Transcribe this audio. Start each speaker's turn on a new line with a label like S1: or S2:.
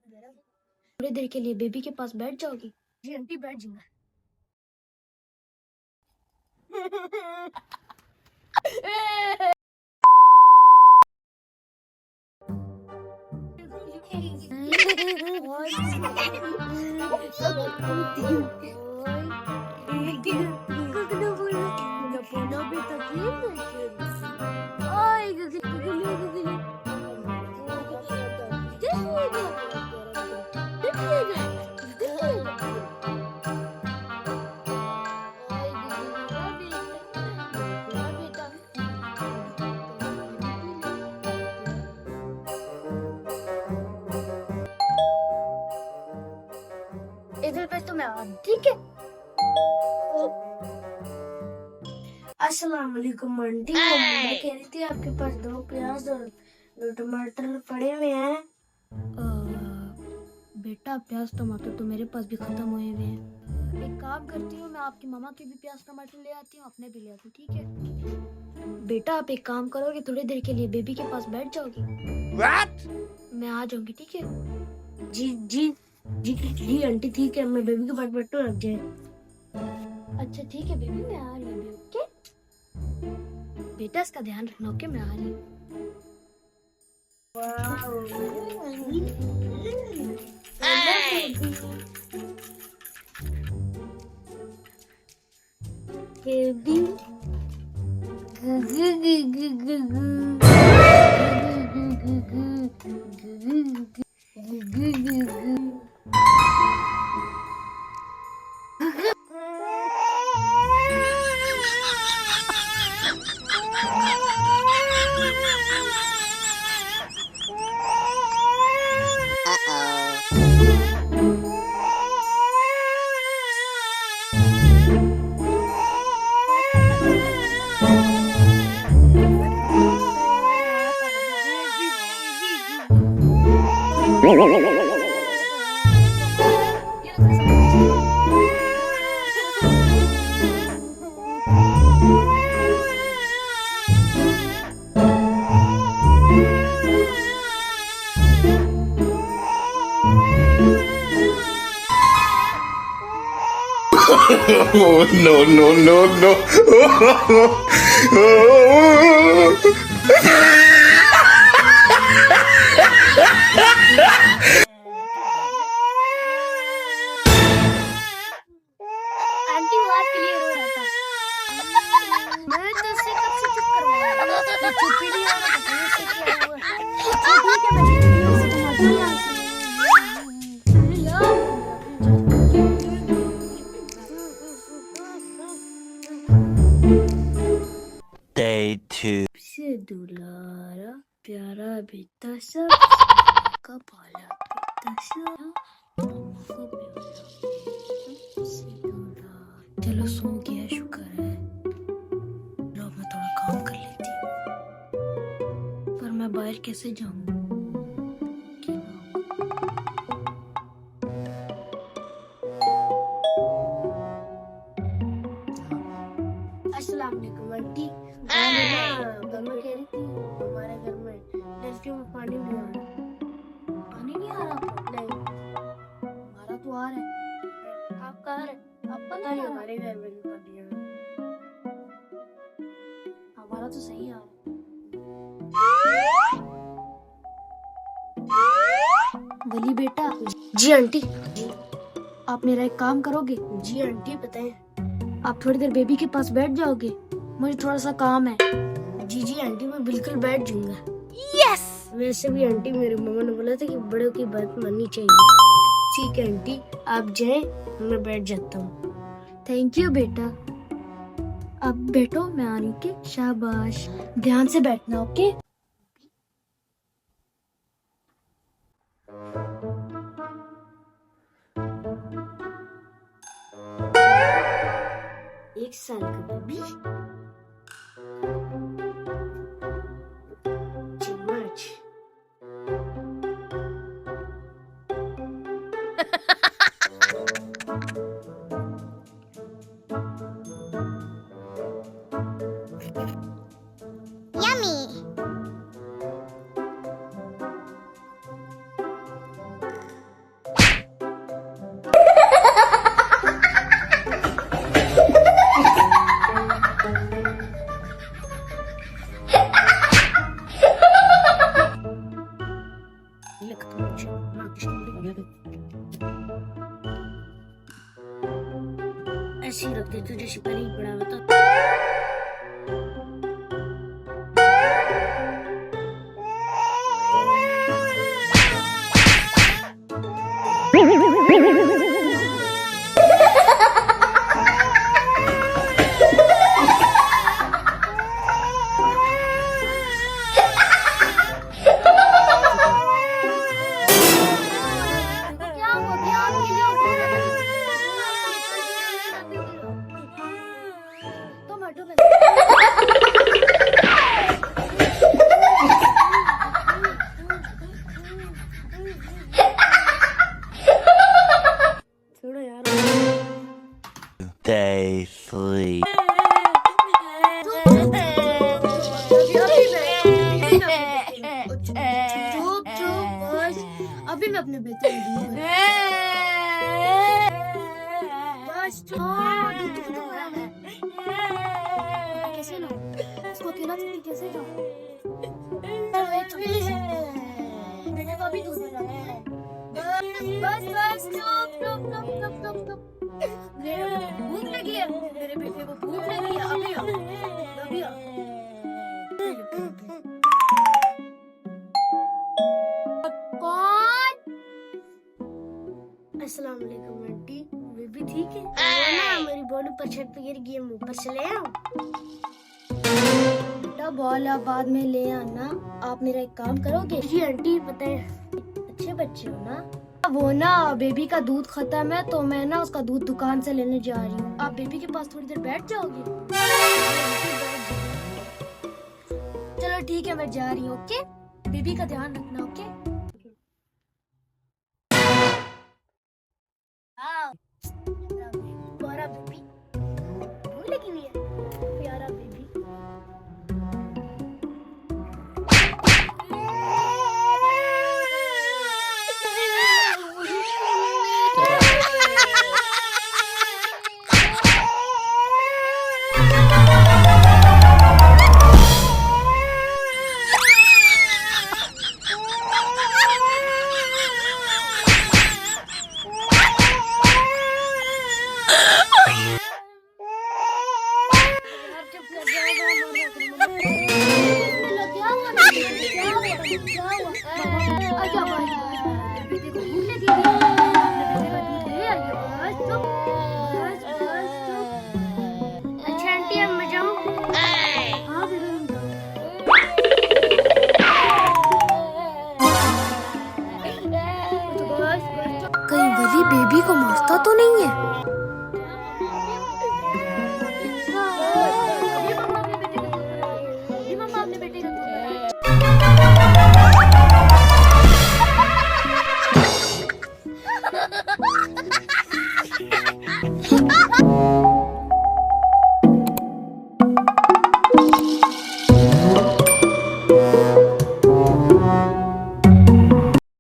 S1: थोड़ी देर के लिए बेबी के पास बैठ जाओगी?
S2: जी आंटी बैठ जाऊंगा।
S1: इधर पे तो मैं आ, ठीक है।
S2: अस्सलाम वालेकुम आंटी, मैं कह रही थी आपके पास 2 प्याज और 2 टमाटर पड़े हुए हैं।
S1: बेटा प्याज टमाटर तो मेरे पास भी खत्म हुए हुए हैं। एक काम करती हूँ, मैं आपकी मामा के भी प्याज टमाटर ले आती हूँ, अपने भी ले आती हूँ, ठीक है। बेटा आप एक काम करोगे, थोड़ी देर के लिए बेबी के पास बैठ जाओगी?
S3: What?
S1: मैं आ जाऊंगी, ठीक है।
S2: जी जी जी जी आंटी ठीक है, मैं बेबी के पास बैठूं आप जाए।
S1: अच्छा ठीक है बेबी, मैं आ रही हूँ, ओके। बेटा इसका ध्यान रखना, ओके, मैं आ रही हूँ।
S2: Baby
S3: Oh, no, no, no, no.
S1: Aunty बात क्लियर हो रहा था। मैं तो उससे कब से चुप करवाया, ये चुप ही नहीं हो रहा, पता नहीं इससे क्या हुआ। ठीक है मैं चुप नहीं हूँ, तुम हटो यहाँ से।
S3: Day 2.
S1: से दुलारा प्यारा बेटा सा का पाला बेटा सा, मम्मा को प्यारा बेटा से दुलारा। चलो सो गया, शुक्र है। लो मैं थोड़ा काम कर लेती हूँ, पर मैं बाहर कैसे जाऊँ?
S2: अस्सलाम वालेकुम आंटी, मैं कह रही थी हमारे घर में लड़कियों में पानी नहीं आ रहा।
S1: पानी नहीं आ रहा?
S2: नहीं,
S1: हमारा तो आ रहा है।
S2: आपका आ रहा है?
S1: आपका
S2: पता नहीं हमारे घर में भी पानी आ रहा है।
S1: हमारा तो सही आ रहा है। वली बेटा।
S2: जी आंटी।
S1: आप मेरा एक काम करोगे?
S2: जी आंटी बताएं।
S1: आप थोड़ी देर बेबी के पास बैठ जाओगे, मुझे थोड़ा सा काम है।
S2: जी जी आंटी मैं बिल्कुल बैठ जाऊंगा।
S1: यस।
S2: वैसे भी आंटी मेरे मामा ने बोला था कि बड़ों की बात माननी चाहिए। ठीक है आंटी, आप जाएं, मैं बैठ जाता हूँ।
S1: थैंक यू बेटा। अब बैठो, मैं आ रही हूँ। शाबाश, ध्यान से बैठना, ओके।
S2: एक साल का बेबी, चम्मच। खत्म हो जाए। माँ की स्टोरी ऐसे ही रख दे, तुझे शिकार ही पड़ा होता। क्या हो गया? आप ये लो। तुम हटो बस। छोड़ो यार।
S3: Day 3.
S2: चुप चुप बस, अभी मैं अपने बेटे को दूंगा। बस चुप, दूध खत्म हो रहा है। कैसे ना इसको अकेला छोड़ कैसे जाऊं? मैंने को अभी दूध मिला है। बस बस चुप चुप चुप चुप चुप चुप। मेरे को भूख लगी है, मेरे बेटे को भूख लगी है। अभी आओ, अभी आओ। कौन? अस्सलाम वालेकुम आंटी, बेबी ठीक है? ना मेरी बॉडी पर छत पे गिर गई है, मुंह पर से ले आओ। बेटा बॉल आप बाद में ले आना, आप मेरा एक काम करोगे? जी आंटी, पता है अच्छे बच्चे हो ना। वो ना बेबी का दूध खत्म है, तो मैं ना उसका दूध दुकान से लेने जा रही हूँ। आप बेबी के पास थोड़ी देर बैठ जाओगे? चलो ठीक है, मैं जा रही हूँ। ओके, बेबी का ध्यान रखना। ओके।